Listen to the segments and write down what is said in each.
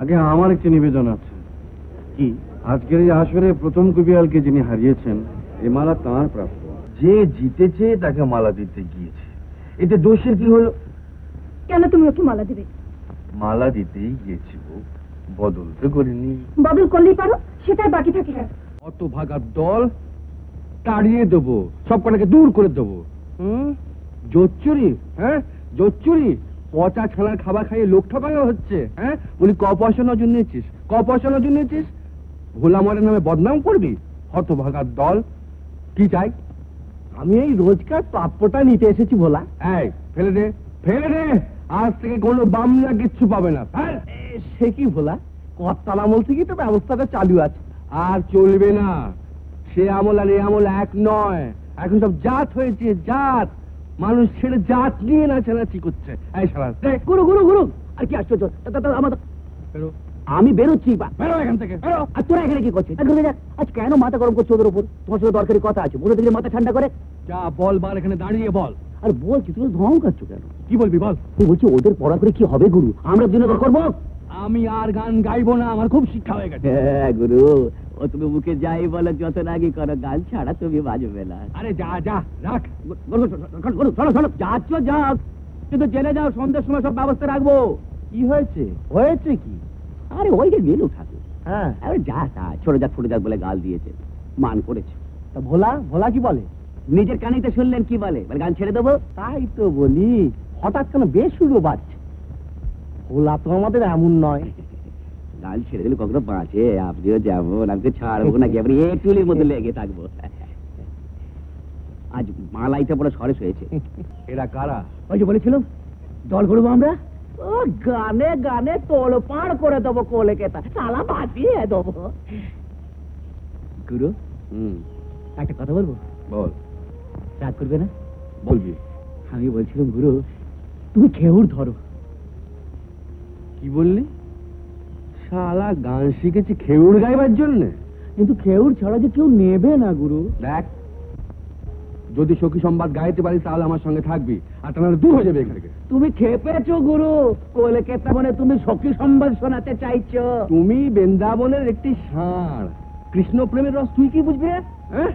আগে আমার একটি নিবেদন আছে। কি? আজকের এই আসরে প্রথম কবিয়ালকে যিনি হারিয়েছেন, এ মালা তাঁর প্রাপ্য। যে জিতেছে তাকে মালা দিতে গিয়েছে, এতে দোষের কি হলো? কেন তুমি ওকে মালা দেবে? মালা দিতেই গিয়েছি বউ, বদল তো করিনি। বদল করলেই পারো, সেটাই বাকি থাকে। অত ভাগার দল তাড়িয়ে দেবো, সব কটাকে দূর করে দেবো। জোচ্চুরি, হ্যাঁ জোচ্চুরি, পচা ছানার খাবার খাইয়ে লোক ঠকানো হচ্ছে। হ্যাঁ বলি, ক পয়সা নজর নিয়েছিস, ক পয়সা নজর নিয়েছিস? ভোলা মরের নামে বদনাম করবি? হত ভাগার দল, কি চাই? আমি এই রোজকার প্রাপ্যটা নিতে এসেছি ভোলা। এই ফেলে দে, ফেলে দে, আজ থেকে কোনো বামনা কিচ্ছু পাবে না। সে কি ভোলা, কর্তাল আমল থেকেই তো ব্যবস্থাটা চালু আছে। আর চলবে না, সে আমল আর এ আমল এক নয়। এখন সব জাত হয়েছে, জাত। মানুষ ছেড়ে জাত নিয়ে নাচানাচি করছে। এই শালা গুরু গুরু গুরু, আর কি আশ্চর্য! আমাদের বেরো, আমি বেরোচ্ছি। বেরো এখান থেকে, বেরো। আর তোরা এখানে কি করছিস? আজ কেন মাথা গরম করছো ওদের উপর? তোমার সাথে দরকারি কথা আছে, বলে দিলে মাথা ঠান্ডা করে। যা বল, বার এখানে দাঁড়িয়ে বল। আর বলছি, তুমি ধম খাচ্ছ কেন? কি বলবি বল? তুই বলছি ওদের পড়া করে কি হবে গুরু? আমরা দিনে করবো। আমি আর গান গাইবো না, আমার খুব শিক্ষা হয়ে গেছে। হ্যাঁ গুরু, ও তুমি মুখে যাই বলো, যত রাগি করো, গান ছাড়া তুমি বাজবে না। আরে যা যা, রাখ। যাচ্ছ যাও, কিন্তু জেনে যাও সন্ধ্যের সময় সব ব্যবস্থা রাখবো। কি হয়েছে? হয়েছে কি? আরে ওই যে বেলু ঠাকুর, হ্যাঁ, আরে যা তা ছোট যাক বলে গাল দিয়েছে, মান করেছে। তা ভোলা, ভোলা কি বলে? নিজের কানেই শুনলেন কি বলে, গান ছেড়ে দেবো। তাই তো বলি, হঠাৎ কেন বেসুরো বাজছে? ভোলা তো আমাদের এমন নয়। গান ছেড়ে দিলে কখনো বাঁচে? আপনিও যেমন, আমাকে ছাড়বো নাকি, আপনি একটুলির মধ্যে লেগে থাকবো। আজ মালাইটা বড় সরেস হয়েছে। এরা কারা? ওই যে বলেছিলাম দল করবো আমরা। ও গানে গানে তোল পাড় করে দেবো, কোলেকেতা সালা বাঁচিয়ে দেবো। গুরু, একটা কথা বলবো? বল। রাগ করবে না? বলবি। আমি বলছিলাম গুরু, তুমি খেউর ধরো। কি বললি? শালা গান শিখেছি খেউর গাইবার জন্য? কিন্তু খেউর ছাড়া যে কেউ নেবে না গুরু। দেখ, যদি সখী সংবাদ গাইতে পারিস তাহলে আমার সঙ্গে থাকবি, আর তা নাহলে দূর হয়ে যাবে এখান থেকে। তুমি খেপেছো গুরু, কোলেকেতা মানে তুমি সখী সংবাদ শোনাতে চাইছো? তুমি বৃন্দাবনের একটি ষাঁড়, কৃষ্ণ প্রেমের রস তুই কি বুঝবি? হ্যাঁ,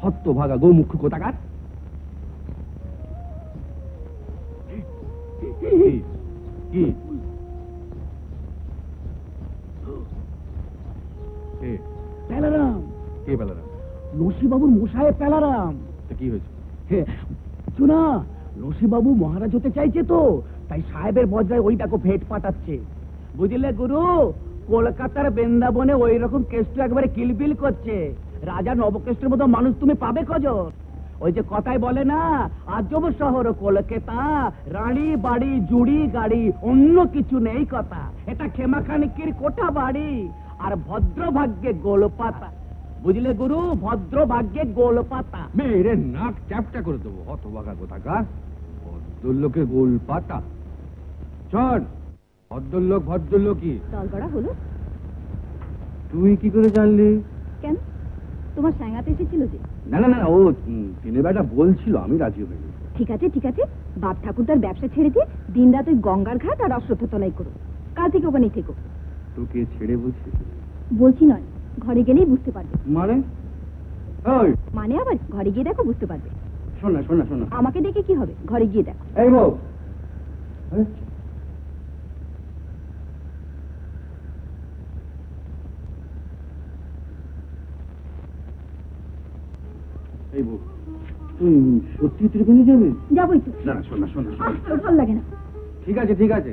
হত্য ভাগা গৌমুখ্য কোথাকার। কি পেলারাম, কে বেলারাম? লসিবাবুর মশায় পেলারাম। কি হয়েছে? শোনা, লসিবাবু মহারাজ হতে চাইছে তো, তাই সাহেবের বজ্রায় ওই দেখো ভেট পাঠাচ্ছে। বুঝলে গুরু, কলকাতার বৃন্দাবনে ওই রকম কেষ্ট একবারে কিলবিল করছে। রাজা নবকেষ্টের মতো মানুষ তুমি পাবে কজন? ওই যে কথাই বলে না, আজব শহর কলকাতা, রানী বাড়ি জুড়ি গাড়ি, অন্য কিছু নেই কথা। এটা খেমাখানিকির কোঠা বাড়ি, আর ভদ্রভাগ্যে গোলপাতা। বুঝলে গুরু, ভদ্রভাগ্যে গোলপাতা। মেরে নাক চ্যাপটা করে দেবো, হতভাগা কোথাকার। ভদ্রলোকের গোল পাতা? চল, ভদ্রলোক ভদ্রলোকই। দল গড়া হলো? তুই কি করে জানলি? কেন, তোমার সাঙ্গাতে এসেছিল যে। না না না, ও তিনের বেটা বলছিল, আমি রাজি হইনি। ঠিক আছে ঠিক আছে, বাপ ঠাকুরদার ব্যবসা ছেড়ে দিয়ে দিন রাত ওই গঙ্গার ঘাট আর অশ্রদ্ধ তলাই করো। কাল থেকে ওখানেই থেকো। তোকে ছেড়ে বলছিস? বলছি নয়, ঘরে গেলেই বুঝতে পারবে। মানে? ওই মানে আবার ঘরে গিয়ে দেখো, বুঝতে পারবে। শোন না, শোন না, শোন না। আমাকে দেখে কি হবে, ঘরে গিয়ে দেখো। এই বউ, এই বউ, তুই সত্যি ত্রিবেণী যাবে? যাবোই তো। না শোন না, শোন না, শোন না। ভালো লাগে না। ঠিক আছে ঠিক আছে,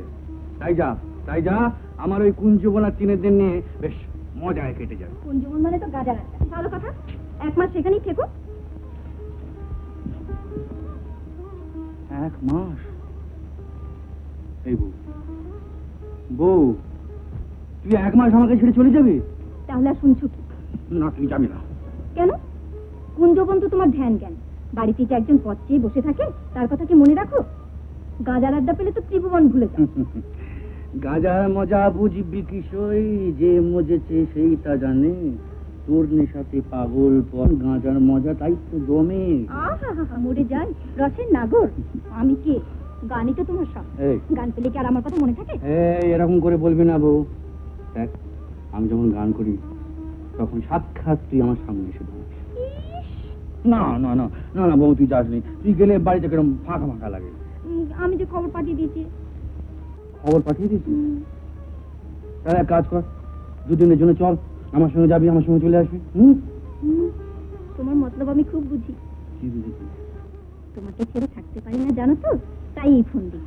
তাই যা, তাই যা। আমার ওই কুঞ্জবনার চিনেদের নিয়ে বেশ মজায় কেটে যাবে। কুঞ্জবন মানে তো গাজা রাস্তা। ভালো কথা, 1 মাস সেখানেই থেকো। 1 মাস? এই বউ, বউ, তুই 1 মাস আমাকে ছেড়ে চলে যাবি? তাহলে আর শুনছো কি? না, তুই যাবি না। কেন? কুঞ্জবন তো তোমার ধ্যান জ্ঞান। বাড়িতে যে একজন পথ চেয়ে বসে থাকে, তার কথা কি মনে রাখো? গাজার আড্ডা পেলে তো ত্রিভুবন ভুলে যাও। গাজার মজা বুঝবি কিশোই, যে মজেছে সেই তা জানে। তোর নেশাতে পাগল পর গাঁজার মজা তাই তো দমে। মরে যাই রসের নাগর। আমি কে? গানই তো তোমার সব। গান পেলে কি আর আমার কথা মনে থাকে? এরকম করে বলবি না বউ, দেখ, আমি যখন গান করি তখন সাক্ষাৎ তুই আমার সামনে এসে দাঁড়াস। না না না না না বউ, তুই যাসনি। তুই গেলে বাড়িতে কিরম ফাঁকা ফাঁকা লাগে। আমি যে খবর পাঠিয়ে দিয়েছি। খবর পাঠিয়ে দিচ্ছি? তাহলে এক কাজ কর, দুদিনের জন্য চল, আমার সঙ্গে যাবি, আমার সঙ্গে চলে আসবি। তোমার মতলব আমি খুব বুঝি। কি বুঝেছিস? তোমাকে ছেড়ে থাকতে পারি না জানো তো, তাই এই ফোন দিই।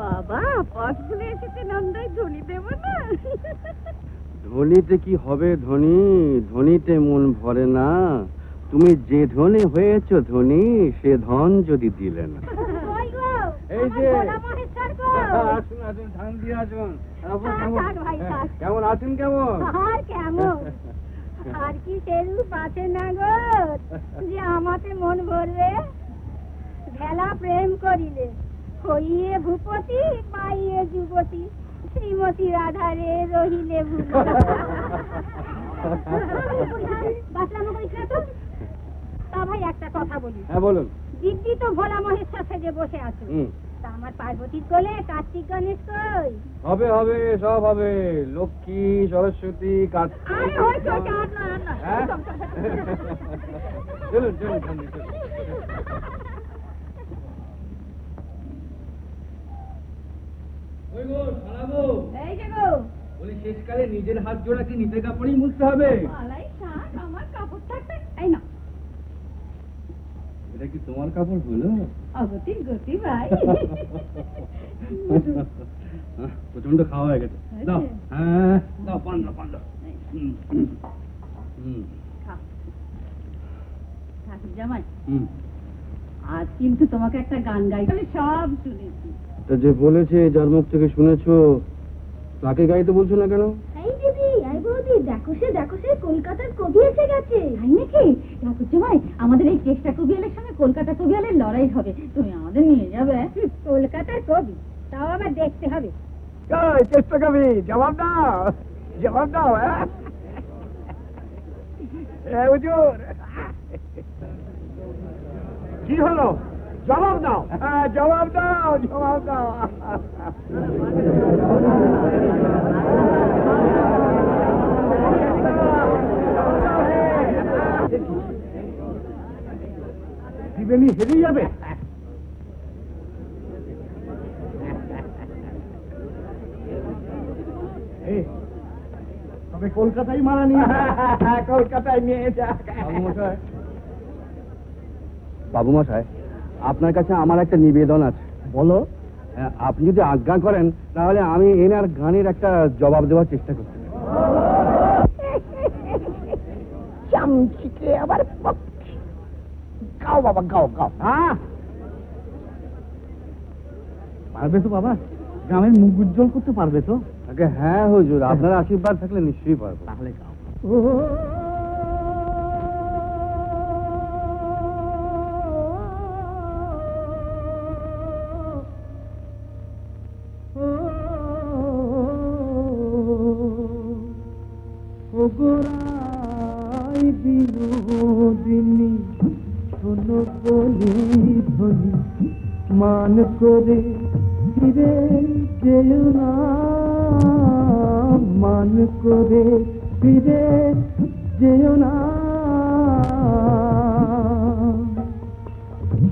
বাবা, পথ ভুলে এসেছে নন্দাই, ধনী দেব না? ধনীতে কি হবে ধনী, ধনীতে মন ভরে না। তুমি যে ধনী হয়েছ ধনী, সে ধন যদি দিলে না। এই যে আসুন আসুন, ধান দিয়ে আসুন। কেমন আছেন? কেমন আর কেমন, আর কি সেরূপ আছে না গো যে আমাতে মন ভরবে? ভেলা প্রেম করিলে হইয়ে ভূপতি, পাইয়ে যুবতী, শ্রীমতী রাধারে রহিলে বাঁচলাম করিস না তো। তা ভাই একটা কথা বলি। হ্যাঁ বলুন। দিব্যি তো ভোলা মহেশ্বর সেজে বসে আছো, তা আমার পার্বতীর কোলে কার্তিক গণেশ কই? হবে হবে, সব হবে। লক্ষ্মী, সরস্বতী, কার্তিক। চলুন চলুন চলুন। শেষকালে নিজের হাত জোড়া কি নিজের কাপড়েই মুছতে হবে? আমার কাপড় থাকবে। এই না, এটা কি তোমার কাপড় হলো? অগতির গতি ভাই। প্রচন্ড খাওয়া হয়ে গেছে। দাও, হ্যাঁ দাও, পান দাও, পান দাও। জামাই, আজ কিন্তু তোমাকে একটা গান গাইতে সব শুনেছি। তা যে বলেছে, যার মুখ থেকে শুনেছো, তাকে গাইতে বলছো না কেন? এই দিদি, এই বৌদি, দেখো সে কলকাতার কবি এসে গেছে। তাই নাকি? ঠাকুর জামাই, আমাদের এই চেষ্টা কবিয়ালের সঙ্গে কলকাতা কবিয়ালের লড়াই হবে, তুমি আমাদের নিয়ে যাবে? কলকাতার কবি, তাও আবার দেখতে হবে। চেষ্টা কবি, জবাব দাও, জবাব দাও। হুজুর, কি হলো? জবাব দাও, জবাব দাও, জবাব দাও। ত্রিবেণী হেরে যাবে? তবে কলকাতায় মারা নিয়ে, কলকাতায় নিয়ে যা। বাবু মশাই, আপনার কাছে আমার একটা নিবেদন আছে। বলো। আপনি যদি আজ্ঞা করেন তাহলে আমি এনার গানের একটা জবাব দেওয়ার চেষ্টা করছি। চামচিকে আবার গাও বাবা, গাও গাও। পারবে তো বাবা? গ্রামের মুখ উজ্জ্বল করতে পারবে তো? হ্যাঁ হুজুর, আপনার আশীর্বাদ থাকলে নিশ্চয়ই পারবো। তাহলে গাও। গোরাই বিনোদিনী, শোনো বলি ধ্বনি, মান করে ফিরে যেও না, মান করে ফিরে যেও না।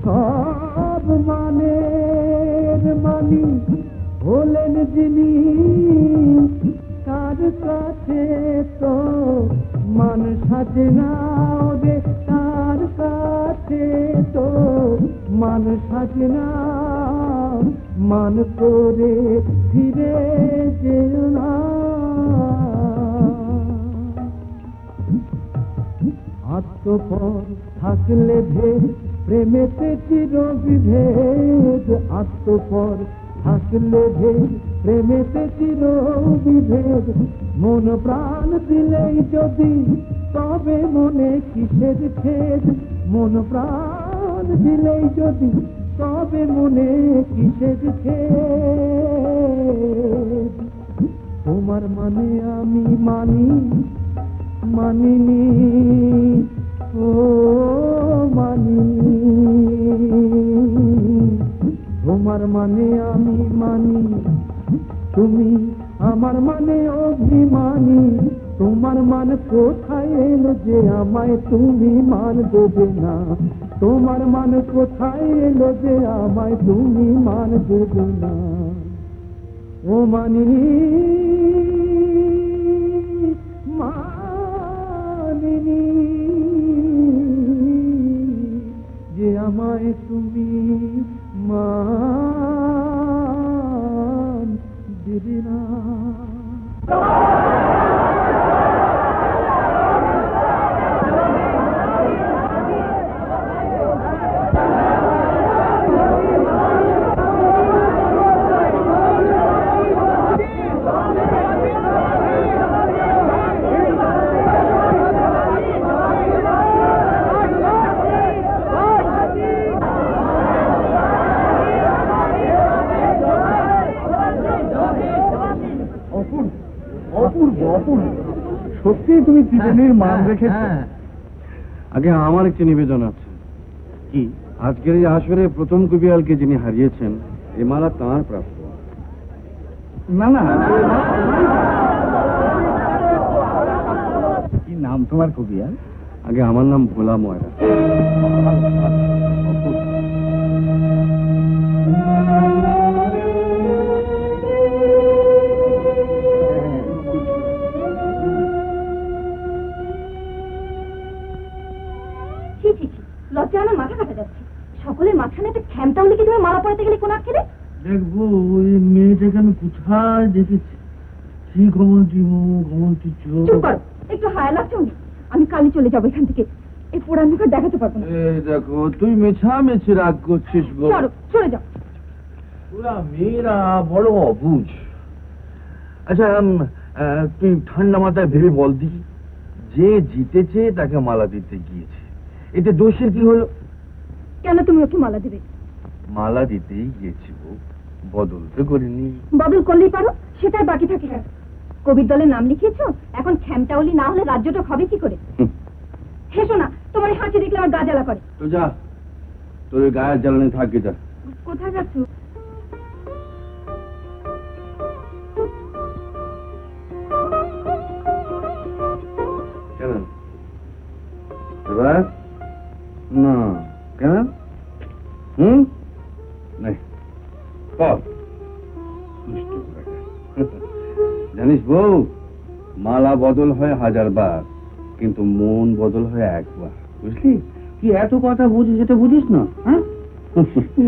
সব মানের মানি হলেন যিনি, তার কাছে তো মান সাজে না রে, তার কাছে তো মান সাজে না, মান করে ফিরে যেও না। আত্মপর থাকলে ভেদ, প্রেমেতে চির বিভেদ। আত্মপর থাকলে ভেদ, প্রেমেতে চির বিভেদ। মন প্রাণ দিলেই যদি, তবে মনে কিসের খেদ? মন প্রাণ দিলেই যদি, তবে মনে কিসের খেদ? তোমার মানে আমি মানি, মানিনি তুমি আমার মানে অভিমানী, তোমার মান কোথায় এলো যে আমায় তুমি মান দেবে না, তোমার মান কোথায় এলো যে আমায় তুমি মান দেবে না। ও মানিনী মানিনী যে আমায় তুমি মান দেবে না। সত্যি তুমি ত্রিবেণীর মান রেখেছ। আগে আমার একটি নিবেদন আছে। কি? আজকের এই আসরে প্রথম কবিয়ালকে যিনি হারিয়েছেন, এ মালা তাঁর প্রাপ্য। না না, কি নাম তোমার কবিয়াল? আগে আমার নাম ভোলা ময়রা। লজ্জা আমার মাথা কাটা যাচ্ছে। সকলের মাঝখানে একটা খ্যামটাউলি কি তুমি মালা পড়াতে গেলে কোন আক্ষেরে? দেখবো ওই মেয়েটাকে আমি কোথায় দেখেছি, কি ঘমন্টি মুখ, ঘমন্টি চোখ। চুপ করো, একটু হায়া লাগছে। আমি কালই চলে যাবো এখান থেকে, এই পোড়ার মুখ আর দেখাতে পারবো না। এই দেখো তুই মেছামেছি রাগ করছিস গো। চলো চলে যাও। ওরা মেয়েরা বড় অবুঝ। আচ্ছা তুই ঠান্ডা মাথায় ভেবে বল দি, যে জিতেছে তাকে মালা দিতে গিয়েছে, এতে দোষের কি হলো? কেন তুমি ওকে মালা দেবে? মালা দিতেই গিয়েছি গো, বদল তো করিনি। বদল করলেই পারো, সেটাই বাকি থাকে। কবির দলে নাম লিখিয়েছো, এখন খ্যামটাউলি না হলে রাজ্যটা হবে কি করে? হেসো না, তোমার এই হাঁচি দেখলে আমার গা জ্বালা করে। তো যা, তোর ওই গায়ের জ্বালানি থাকবে। যা। কোথায় যাচ্ছ? কেন এবার? না কেন? নাই জানিস বউ, মালা বদল হয় 1000 বার, কিন্তু মন বদল হয় একবার। বুঝলি? কি এত কথা বুঝিস, এটা বুঝিস না? হ্যাঁ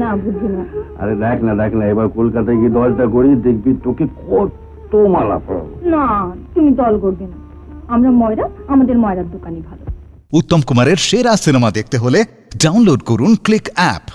না বুঝি না। আরে দেখ না এবার কলকাতায় গিয়ে দলটা করি, দেখবি তোকে কত মালা পড়াবো। না, তুমি দল করবে না। আমরা ময়রা, আমাদের ময়রার দোকানই ভালো। উত্তম কুমারের সেরা সিনেমা দেখতে হলে ডাউনলোড করুন ক্লিক অ্যাপ।